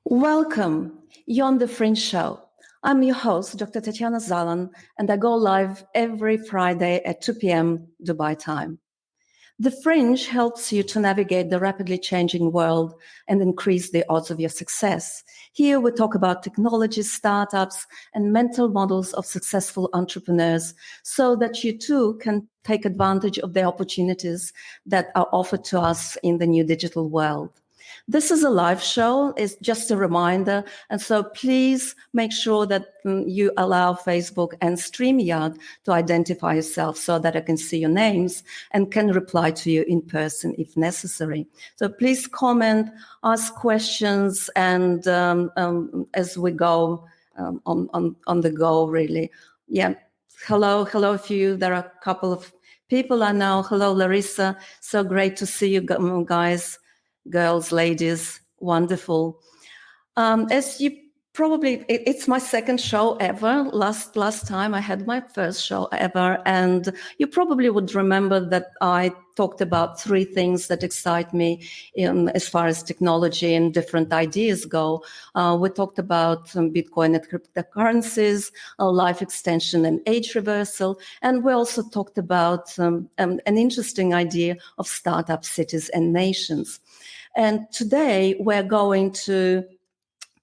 Welcome. You're on The Fringe Show. I'm your host, Dr. Tatiana Zalan, and I go live every Friday at 2 p.m. Dubai time. The Fringe helps you to navigate the rapidly changing world and increase the odds of your success. Here we talk about technology, startups, and mental models of successful entrepreneurs so that you too can take advantage of the opportunities that are offered to us in the new digital world. This is a live show. It's just a reminder. And so please make sure that you allow Facebook and StreamYard to identify yourself so that I can see your names and can reply to you in person if necessary. So please comment, ask questions, and as we go on the go, really. Yeah. Hello a few. There are a couple of people I know. Hello, Larissa. So great to see you guys. Girls, ladies, wonderful. As you probably, it's my second show ever. Last time I had my first show ever, and you probably would remember that I talked about three things that excite me as far as technology and different ideas go. We talked about Bitcoin and cryptocurrencies, life extension and age reversal, and we also talked about an interesting idea of startup cities and nations. And today we're going to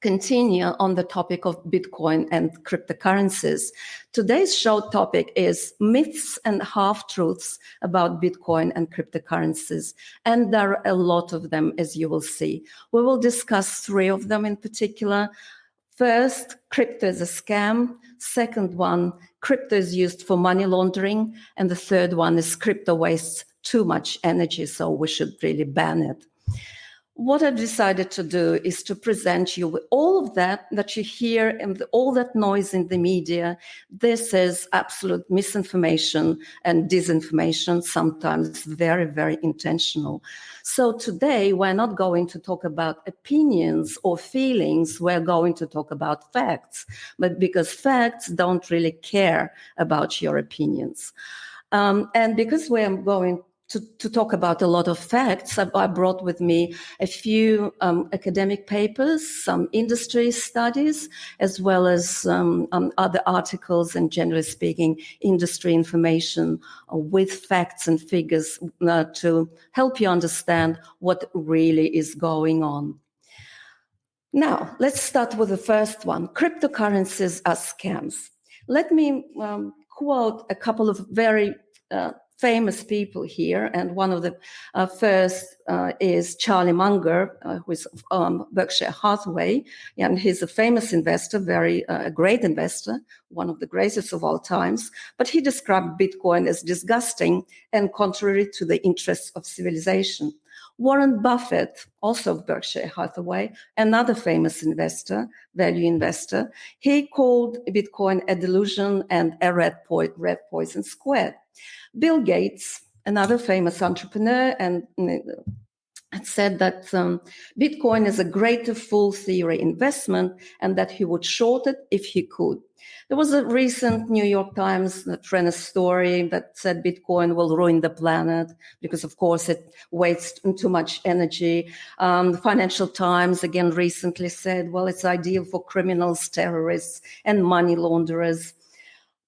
continue on the topic of Bitcoin and cryptocurrencies. Today's show topic is myths and half-truths about Bitcoin and cryptocurrencies. And there are a lot of them, as you will see. We will discuss three of them in particular. First, crypto is a scam. Second one, crypto is used for money laundering. And the third one is crypto wastes too much energy, so we should really ban it. What I've decided to do is to present you with all of that you hear and all that noise in the media. This is absolute misinformation and disinformation, sometimes very, very intentional. So today we're not going to talk about opinions or feelings. We're going to talk about facts, but because facts don't really care about your opinions. And because we're going to talk about a lot of facts, I brought with me a few academic papers, some industry studies, as well as other articles and, generally speaking, industry information with facts and figures to help you understand what really is going on. Now, let's start with the first one. Cryptocurrencies are scams. Let me quote a couple of very famous people here, and one of the first is Charlie Munger, who is Berkshire Hathaway, and he's a famous investor, a great investor, one of the greatest of all times. But he described Bitcoin as disgusting and contrary to the interests of civilization. Warren Buffett, also of Berkshire Hathaway, another famous investor, value investor, he called Bitcoin a delusion and a red poison squared. Bill Gates, another famous entrepreneur, and said that Bitcoin is a greater fool theory investment and that he would short it if he could. There was a recent New York Times that ran a story that said Bitcoin will ruin the planet because, of course, it wastes too much energy. The Financial Times, again, recently said, well, it's ideal for criminals, terrorists, and money launderers.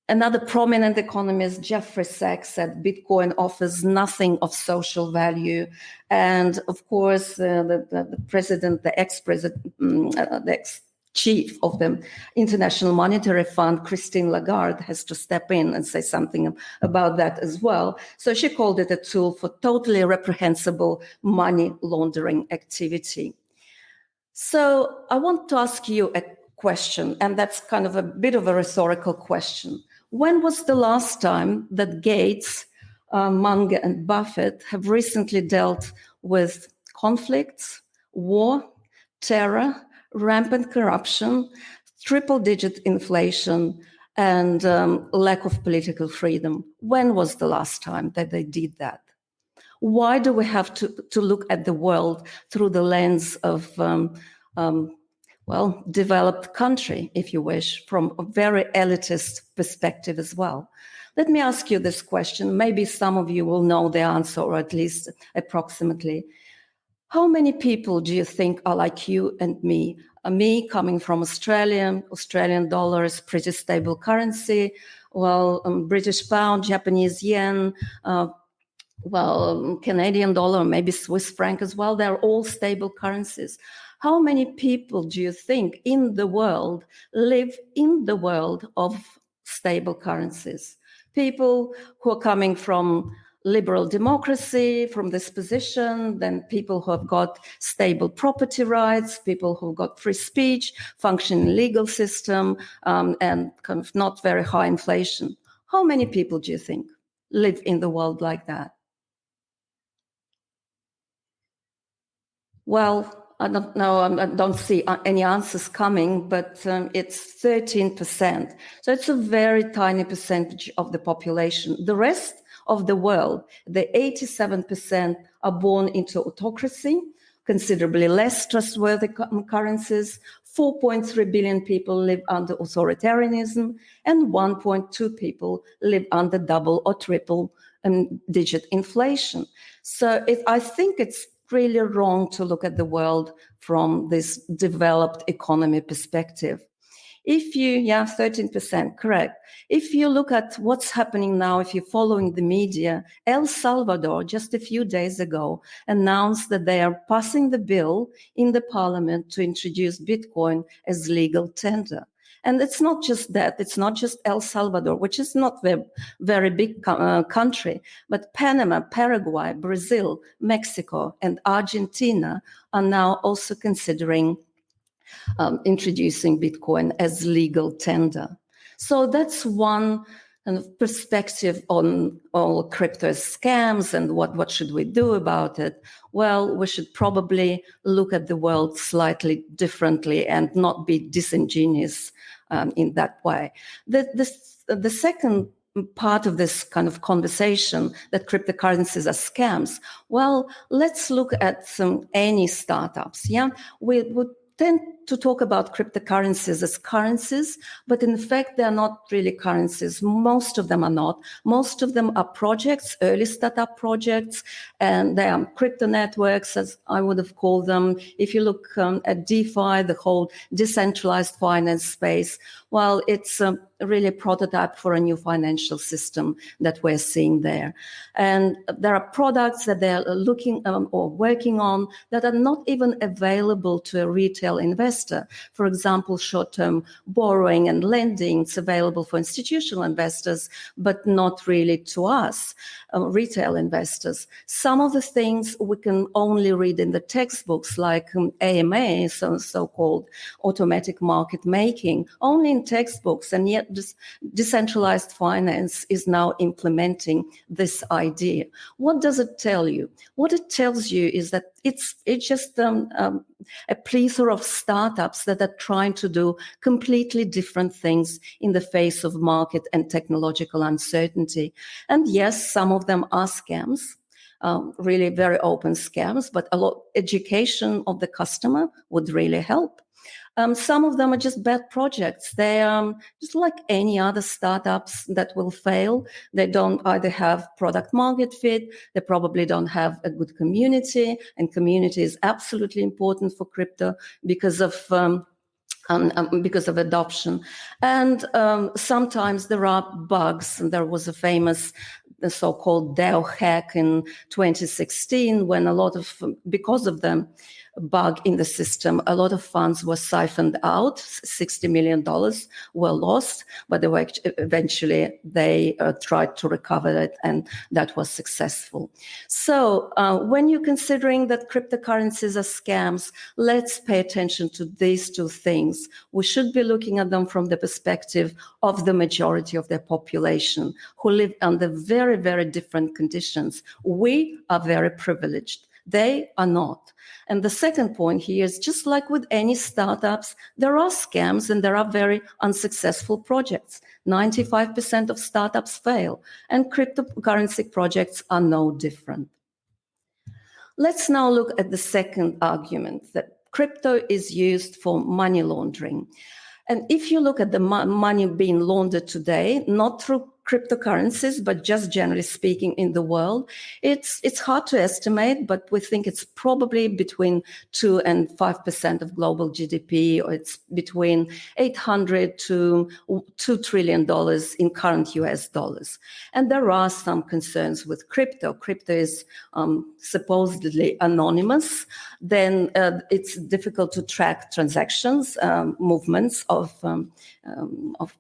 Another prominent economist, Jeffrey Sachs, said Bitcoin offers nothing of social value. And of course, the president, the ex-president, the ex-chief of the International Monetary Fund, Christine Lagarde, has to step in and say something about that as well. So she called it a tool for totally reprehensible money laundering activity. So I want to ask you a question, and that's kind of a bit of a rhetorical question. When was the last time that Gates, Munger, and Buffett have recently dealt with conflicts, war, terror, rampant corruption, triple-digit inflation, and lack of political freedom? When was the last time that they did that? Why do we have to look at the world through the lens of developed country, if you wish, from a very elitist perspective as well? Let me ask you this question. Maybe some of you will know the answer, or at least approximately. How many people do you think are like you and me, Me coming from Australia, Australian dollar is pretty stable currency. Well, British pound, Japanese yen, Canadian dollar, maybe Swiss franc as well. They're all stable currencies. How many people do you think in the world live in the world of stable currencies? People who are coming from liberal democracy, from this position, then people who have got stable property rights, people who've got free speech, functioning legal system, and kind of not very high inflation. How many people do you think live in the world like that? Well, I don't know, I don't see any answers coming, but it's 13%. So it's a very tiny percentage of the population. The rest of the world, the 87% are born into autocracy, considerably less trustworthy currencies. 4.3 billion people live under authoritarianism, and 1.2 people live under double or triple digit inflation. So I think it's really wrong to look at the world from this developed economy perspective. If you, 13%, correct. If you look at what's happening now, if you're following the media, El Salvador just a few days ago announced that they are passing the bill in the parliament to introduce Bitcoin as legal tender. And it's not just that, it's not just El Salvador, which is not a very big country, but Panama, Paraguay, Brazil, Mexico, and Argentina are now also considering introducing Bitcoin as legal tender. So that's one kind of perspective on all crypto scams and what should we do about it. Well, we should probably look at the world slightly differently and not be disingenuous in that way. The second part of this kind of conversation that cryptocurrencies are scams, well, let's look at any startups. We would tend to talk about cryptocurrencies as currencies, but in fact, they're not really currencies. Most of them are not. Most of them are projects, early startup projects, and they are crypto networks, as I would have called them. If you look at DeFi, the whole decentralized finance space, well, it's really a prototype for a new financial system that we're seeing there. And there are products that they're looking or working on that are not even available to a retail investor. For example, short-term borrowing and lending, it's available for institutional investors, but not really to us, retail investors. Some of the things we can only read in the textbooks, like AMA, so-called automatic market making, only in textbooks, and yet this decentralized finance is now implementing this idea. What does it tell you? What it tells you is that it's just a plethora of startups that are trying to do completely different things in the face of market and technological uncertainty. And yes, some of them are scams. Really very open scams, but a lot education of the customer would really help. Some of them are just bad projects. They are just like any other startups that will fail. They don't either have product market fit, they probably don't have a good community, and community is absolutely important for crypto because of adoption. And sometimes there are bugs. And there was a famous the so-called DAO hack in 2016 when because of the bug in the system, a lot of funds were siphoned out, $60 million were lost, but eventually they tried to recover it, and that was successful. So when you're considering that cryptocurrencies are scams, let's pay attention to these two things. We should be looking at them from the perspective of the majority of their population who live under very, very different conditions. We are very privileged. They are not. And the second point here is just like with any startups, there are scams and there are very unsuccessful projects. 95% of startups fail, and cryptocurrency projects are no different. Let's now look at the second argument, that crypto is used for money laundering. And if you look at the money being laundered today, not through cryptocurrencies, but just generally speaking in the world, it's hard to estimate, but we think it's probably between 2 and 5% of global GDP, or it's between $800 to $2 trillion in current US dollars. And there are some concerns with crypto. Crypto is supposedly anonymous. Then it's difficult to track transactions, movements of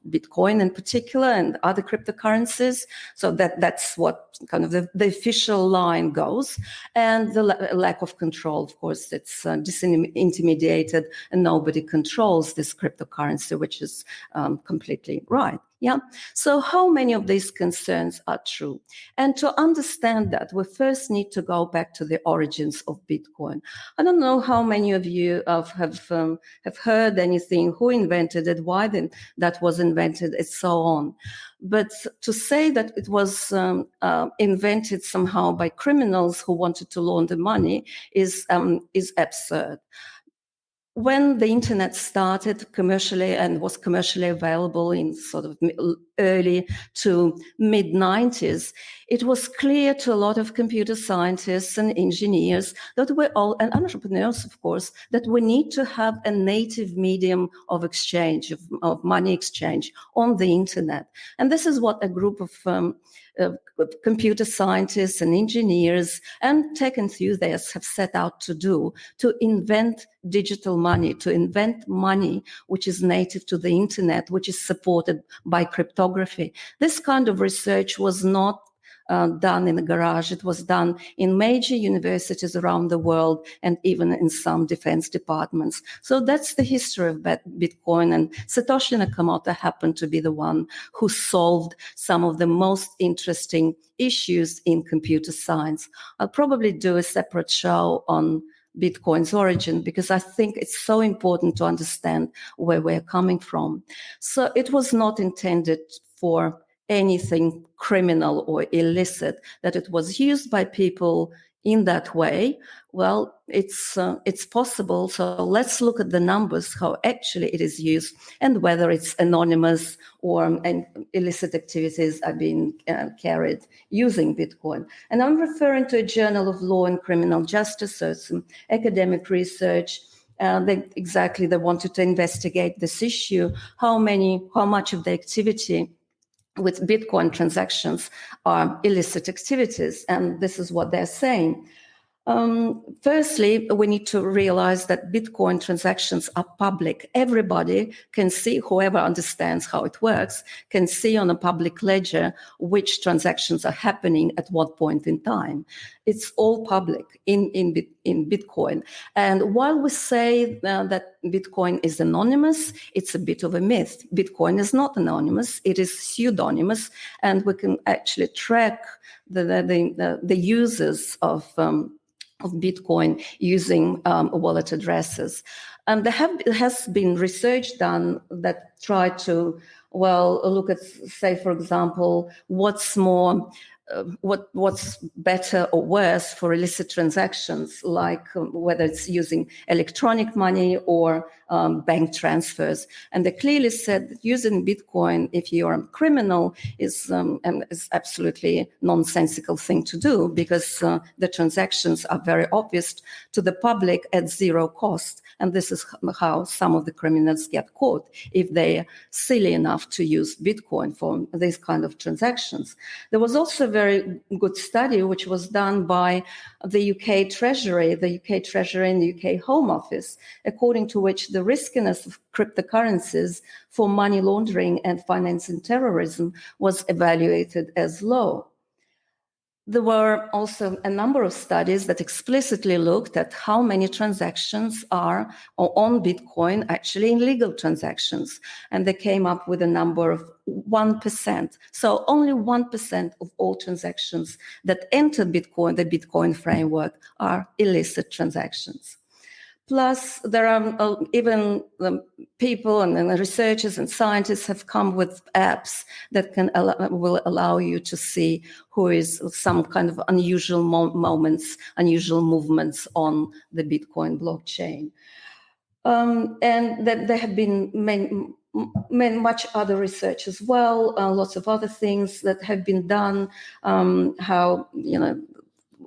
Bitcoin in particular and other cryptocurrencies. So that's what kind of the official line goes. And the lack of control, of course, it's disintermediated and nobody controls this cryptocurrency, which is completely right. Yeah. So how many of these concerns are true? And to understand that, we first need to go back to the origins of Bitcoin. I don't know how many of you have heard anything, who invented it, why that was invented, and so on. But to say that it was invented somehow by criminals who wanted to launder money is absurd. When the internet started commercially and was commercially available in sort of early to mid 90s, it was clear to a lot of computer scientists and engineers that and entrepreneurs, of course, that we need to have a native medium of exchange, of money exchange on the internet. And this is what a group of computer scientists and engineers and tech enthusiasts have set out to do, to invent digital money, to invent money which is native to the internet, which is supported by cryptography. This kind of research was not done in a garage. It was done in major universities around the world and even in some defense departments. So that's the history of Bitcoin. And Satoshi Nakamoto happened to be the one who solved some of the most interesting issues in computer science. I'll probably do a separate show on Bitcoin's origin because I think it's so important to understand where we're coming from. So it was not intended for anything criminal or illicit. That it was used by people in that way, well, it's possible. So let's look at the numbers, how actually it is used, and whether it's anonymous or illicit activities are being carried using Bitcoin. And I'm referring to a Journal of Law and Criminal Justice, so some academic research. They wanted to investigate this issue, how much of the activity with Bitcoin transactions are illicit activities. And this is what they're saying. Firstly, we need to realize that Bitcoin transactions are public. Everybody can see, whoever understands how it works, can see on a public ledger which transactions are happening at what point in time. It's all public in Bitcoin. And while we say that Bitcoin is anonymous, it's a bit of a myth. Bitcoin is not anonymous, it is pseudonymous, and we can actually track the users of Bitcoin using wallet addresses. There has been research done that tried to, look at, say, for example, what's better or worse for illicit transactions, like whether it's using electronic money or bank transfers. And they clearly said that using Bitcoin, if you're a criminal, is absolutely nonsensical thing to do, because the transactions are very obvious to the public at zero cost. And this is how some of the criminals get caught, if they're silly enough to use Bitcoin for these kind of transactions. There was also a very good study which was done by the UK Treasury and the UK Home Office, according to which the riskiness of cryptocurrencies for money laundering and financing terrorism was evaluated as low. There were also a number of studies that explicitly looked at how many transactions are on Bitcoin actually illegal transactions. And they came up with a number of 1%. So only 1% of all transactions that enter Bitcoin, the Bitcoin framework, are illicit transactions. Plus, there are even people and researchers and scientists have come with apps that will allow you to see who is some kind of unusual moments, unusual movements on the Bitcoin blockchain. And there have been much other research as well, lots of other things that have been done, how,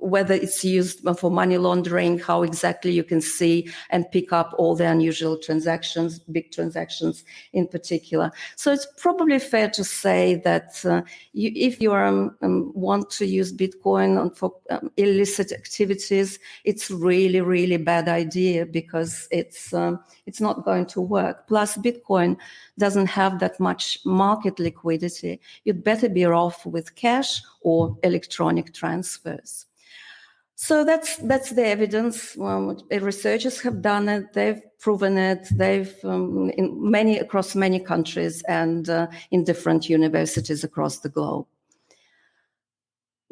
whether it's used for money laundering, how exactly you can see and pick up all the unusual transactions, big transactions in particular. So it's probably fair to say that if you want to use Bitcoin for illicit activities, it's really, really bad idea, because it's not going to work. Plus, Bitcoin doesn't have that much market liquidity. You'd better be off with cash or electronic transfers. So that's the evidence. Researchers have done it. They've proven it. They've across many countries and in different universities across the globe.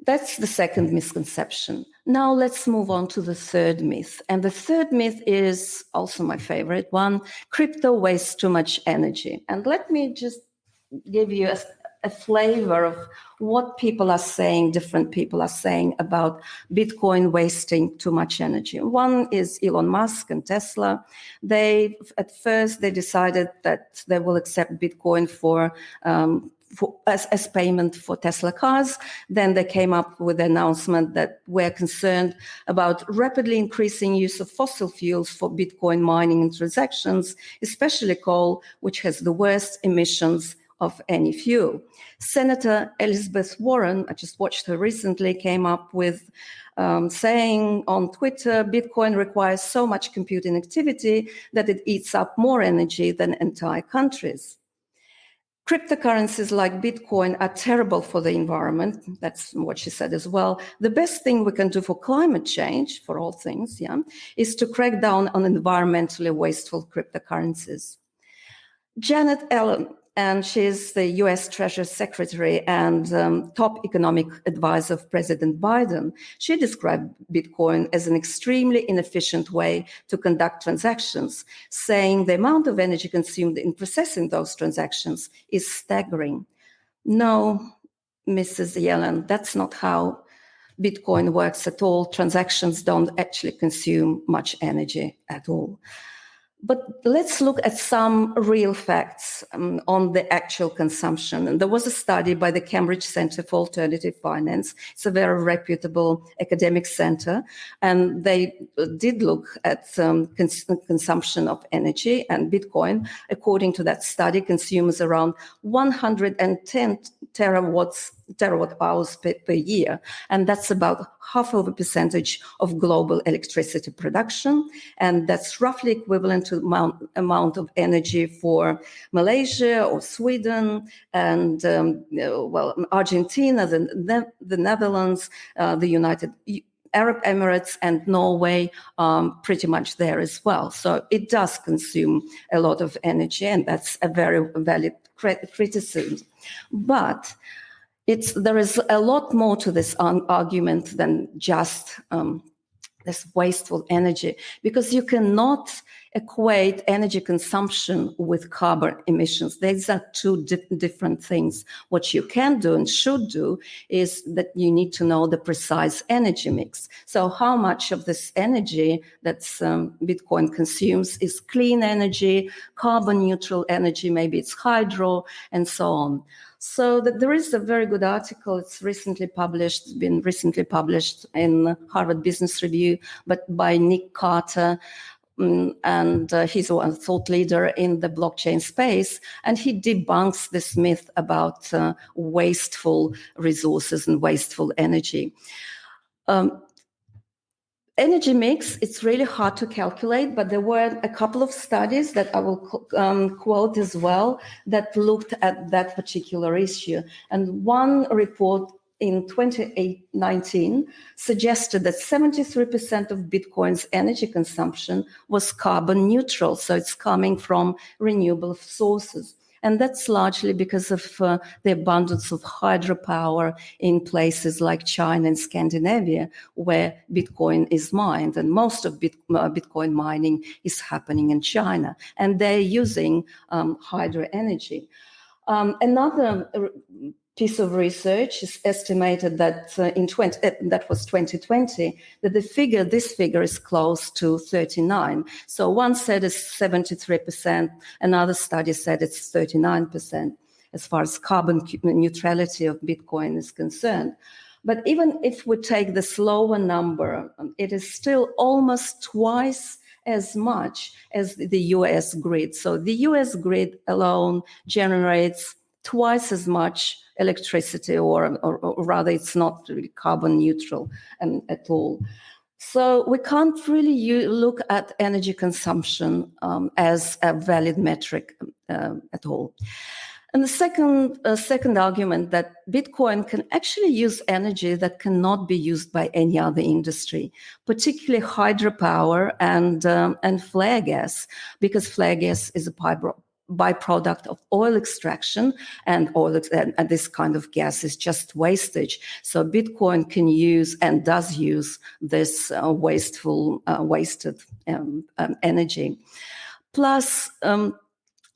That's the second misconception. Now let's move on to the third myth. And the third myth is also my favorite one: crypto wastes too much energy. And let me just give you a flavor of what people are saying, different people are saying about Bitcoin wasting too much energy. One is Elon Musk and Tesla. At first they decided that they will accept Bitcoin as payment for Tesla cars. Then they came up with the announcement that we're concerned about rapidly increasing use of fossil fuels for Bitcoin mining and transactions, especially coal, which has the worst emissions of any fuel. Senator Elizabeth Warren, I just watched her recently, came up with saying on Twitter, Bitcoin requires so much computing activity that it eats up more energy than entire countries. Cryptocurrencies like Bitcoin are terrible for the environment. That's what she said as well. The best thing we can do for climate change, for all things, is to crack down on environmentally wasteful cryptocurrencies. Janet Yellen, and she's the US Treasury Secretary and top economic advisor of President Biden. She described Bitcoin as an extremely inefficient way to conduct transactions, saying the amount of energy consumed in processing those transactions is staggering. No, Mrs. Yellen, that's not how Bitcoin works at all. Transactions don't actually consume much energy at all. But let's look at some real facts on the actual consumption. And there was a study by the Cambridge Center for Alternative Finance. It's a very reputable academic center. And they did look at consumption of energy, and Bitcoin, according to that study, consumes around 110 terawatt hours per year. And that's about 0.5% of global electricity production. And that's roughly equivalent to the amount of energy for Malaysia or Sweden and, Argentina, the Netherlands, the United Arab Emirates and Norway, pretty much there as well. So it does consume a lot of energy, and that's a very valid criticism. But there is a lot more to this argument than just this wasteful energy, because you cannot equate energy consumption with carbon emissions. These are two different things. What you can do and should do is that you need to know the precise energy mix. So how much of this energy that Bitcoin consumes is clean energy, carbon neutral energy, maybe it's hydro, and so on. So there is a very good article. It's been recently published in Harvard Business Review, but by Nick Carter, and he's a thought leader in the blockchain space, and he debunks this myth about wasteful resources and wasteful energy. Energy mix, it's really hard to calculate, but there were a couple of studies that I will quote as well that looked at that particular issue. And one report in 2019 suggested that 73% of Bitcoin's energy consumption was carbon neutral. So it's coming from renewable sources. And that's largely because of the abundance of hydropower in places like China and Scandinavia, where Bitcoin is mined. And most of Bitcoin mining is happening in China. And they're using hydro energy. Another piece of research is estimated that that was 2020, that this figure is close to 39. So one said it's 73%, another study said it's 39% as far as carbon neutrality of Bitcoin is concerned. But even if we take this lower number, it is still almost twice as much as the US grid. So the US grid alone generates twice as much electricity, or rather it's not really carbon neutral at all. So we can't really look at energy consumption as a valid metric at all. And the second argument, that Bitcoin can actually use energy that cannot be used by any other industry, particularly hydropower and flare gas, because flare gas is a byproduct of oil extraction, and this kind of gas is just wastage. So Bitcoin can use and does use this wasted energy. Plus,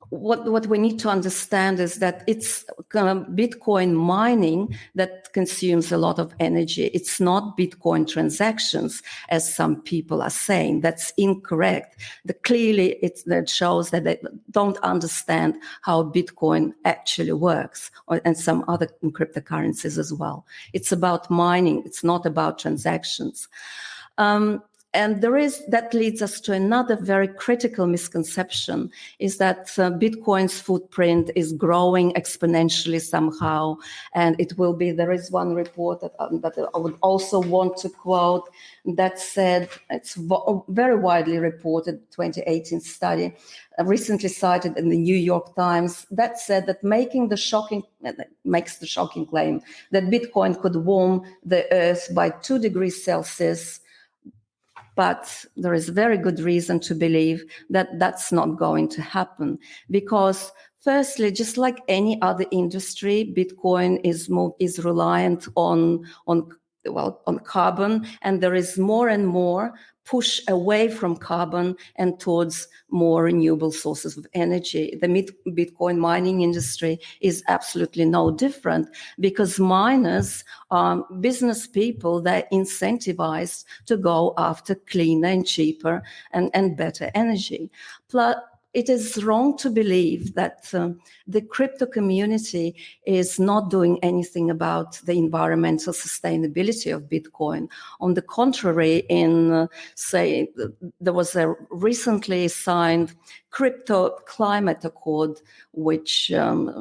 what we need to understand is that it's Bitcoin mining that consumes a lot of energy. It's not Bitcoin transactions, as some people are saying. That's incorrect. Clearly, that shows that they don't understand how Bitcoin actually works, and some other cryptocurrencies as well. It's about mining. It's not about transactions. And that leads us to another very critical misconception, is that Bitcoin's footprint is growing exponentially somehow. And there is one report that I would also want to quote that said, it's very widely reported, 2018 study, recently cited in the New York Times, that said that makes the shocking claim that Bitcoin could warm the Earth by 2 degrees Celsius. But there is very good reason to believe that that's not going to happen, because firstly, just like any other industry, Bitcoin is reliant on carbon, and there is more and more push away from carbon and towards more renewable sources of energy. The Bitcoin mining industry is absolutely no different, because miners are business people that are incentivized to go after cleaner and cheaper and better energy. Plus, it is wrong to believe that the crypto community is not doing anything about the environmental sustainability of Bitcoin. On the contrary, there was a recently signed crypto climate accord, which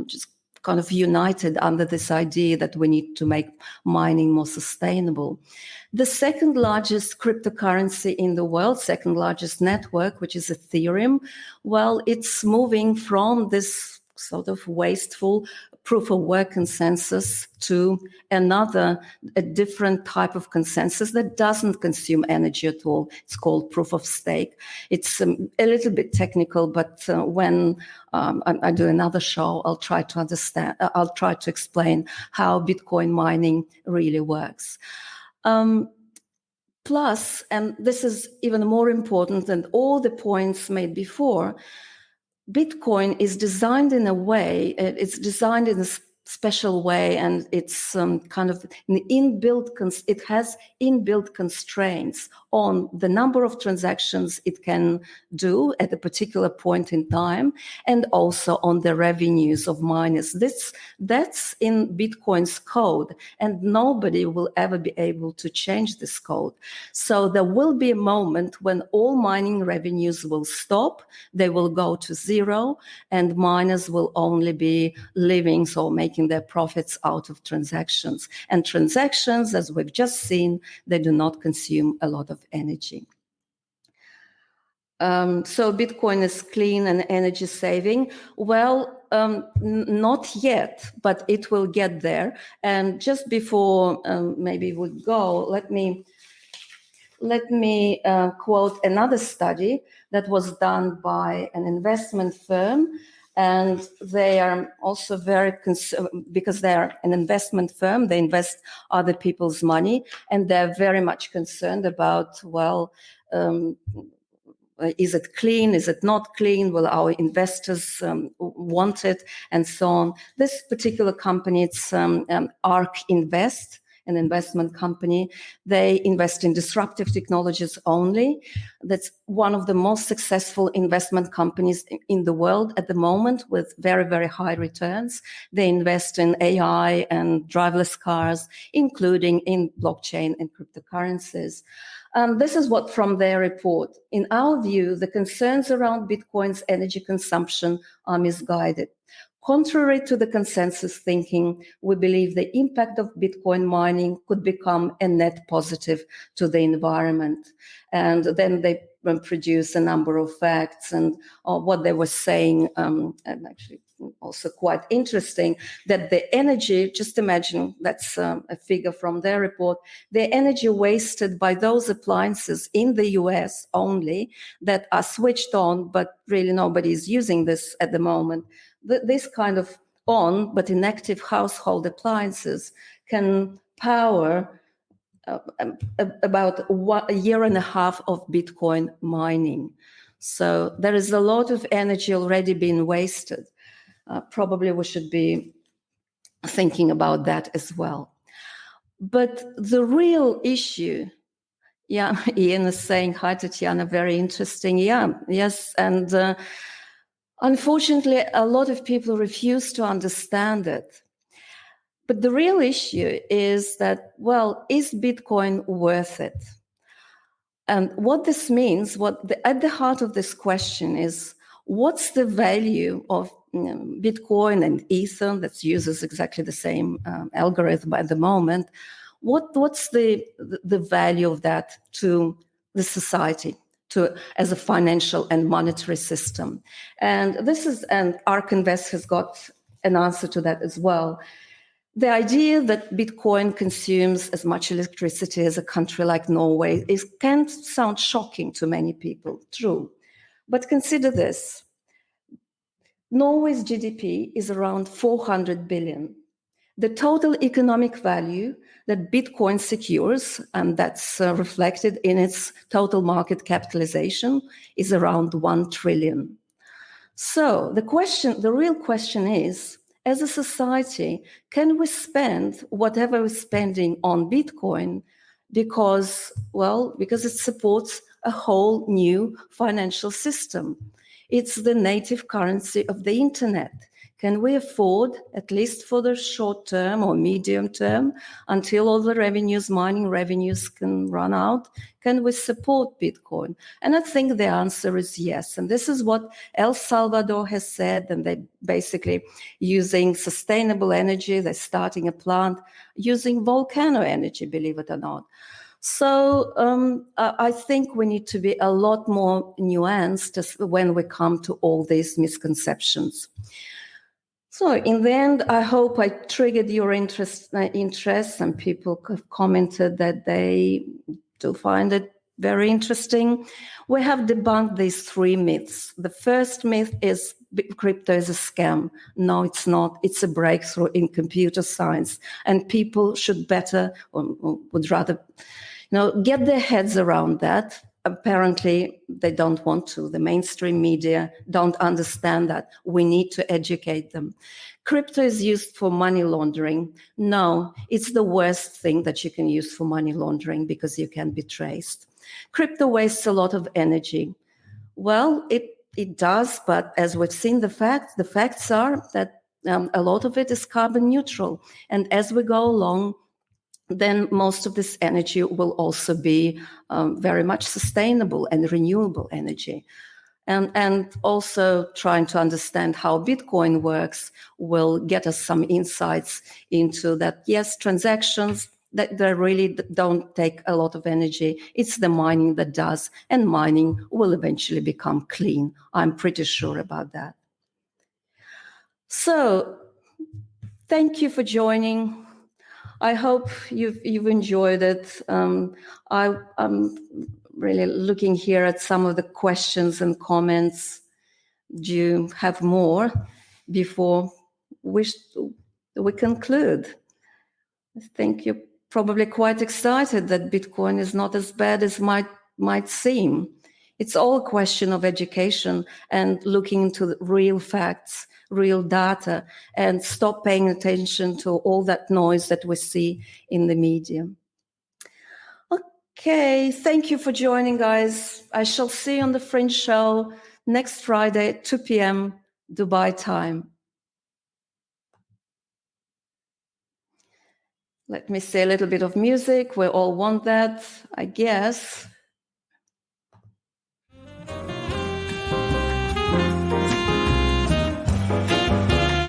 just kind of united under this idea that we need to make mining more sustainable. The second largest cryptocurrency in the world, second largest network, which is Ethereum, well, it's moving from this sort of wasteful proof of work consensus to a different type of consensus that doesn't consume energy at all. It's called proof of stake. It's a little bit technical, but when I do another show, I'll try to explain how Bitcoin mining really works. Plus, and this is even more important than all the points made before, Bitcoin is designed in a way, it's designed in a special way, and it's kind of it has inbuilt constraints on the number of transactions it can do at a particular point in time, and also on the revenues of miners. That's in Bitcoin's code, and nobody will ever be able to change this code. So there will be a moment when all mining revenues will stop, they will go to zero, and miners will only be living, so making their profits out of transactions. And transactions, as we've just seen, they do not consume a lot of energy. So Bitcoin is clean and energy saving. Well, not yet, but it will get there. And just before maybe we go, let me quote another study that was done by an investment firm. And they are also because they're an investment firm, they invest other people's money, and they're very much concerned about, is it clean? Is it not clean? Will our investors want it? And so on. This particular company, it's ARK Invest, an investment company. They invest in disruptive technologies only. That's one of the most successful investment companies in the world at the moment, with very, very high returns. They invest in AI and driverless cars, including in blockchain and cryptocurrencies. This is what from their report. In our view, the concerns around Bitcoin's energy consumption are misguided. Contrary to the consensus thinking, we believe the impact of Bitcoin mining could become a net positive to the environment. And then they produce a number of facts, and what they were saying, and actually also quite interesting, that the energy, just imagine, that's a figure from their report, the energy wasted by those appliances in the US only that are switched on, but really nobody is using this at the moment. This kind of on but inactive household appliances can power about a year and a half of Bitcoin mining. So there is a lot of energy already being wasted. Probably we should be thinking about that as well. But the real issue, yeah, Ian is saying, hi, Tatiana, very interesting. Yeah, yes, and unfortunately, a lot of people refuse to understand it. But the real issue is that, well, is Bitcoin worth it? And what this means, at the heart of this question is, what's the value of Bitcoin and Ether that uses exactly the same algorithm at the moment? What's the value of that to the society, as a financial and monetary system? And ARK Invest has got an answer to that as well. The idea that Bitcoin consumes as much electricity as a country like Norway can sound shocking to many people, true. But consider this. Norway's GDP is around 400 billion. The total economic value that Bitcoin secures, and that's reflected in its total market capitalization, is around 1 trillion. So the real question is, as a society, can we spend whatever we're spending on Bitcoin because it supports a whole new financial system? It's the native currency of the internet. Can we afford, at least for the short term or medium term, until all the mining revenues can run out, can we support Bitcoin? And I think the answer is yes. And this is what El Salvador has said, and they're basically using sustainable energy. They're starting a plant using volcano energy, believe it or not. So I think we need to be a lot more nuanced when we come to all these misconceptions. So in the end, I hope I triggered your interest, and people have commented that they do find it very interesting. We have debunked these 3 myths. The first myth is crypto is a scam. No, it's not. It's a breakthrough in computer science, and people should better, or would rather, get their heads around that. Apparently, they don't want to. The mainstream media don't understand that. We need to educate them. Crypto is used for money laundering. No, it's the worst thing that you can use for money laundering because you can be traced. Crypto wastes a lot of energy. Well, it does, but as we've seen the facts are that a lot of it is carbon neutral. And as we go along, then most of this energy will also be very much sustainable and renewable energy. And also trying to understand how Bitcoin works will get us some insights into that. Yes, transactions, that they really don't take a lot of energy. It's the mining that does, and mining will eventually become clean. I'm pretty sure about that. So thank you for joining. I hope you've enjoyed it. I'm really looking here at some of the questions and comments. Do you have more before we conclude? I think you're probably quite excited that Bitcoin is not as bad as might seem. It's all a question of education and looking into the real facts, real data, and stop paying attention to all that noise that we see in the media. Okay, thank you for joining, guys. I shall see you on the Fringe Show next Friday at 2 p.m. Dubai time. Let me say a little bit of music. We all want that, I guess.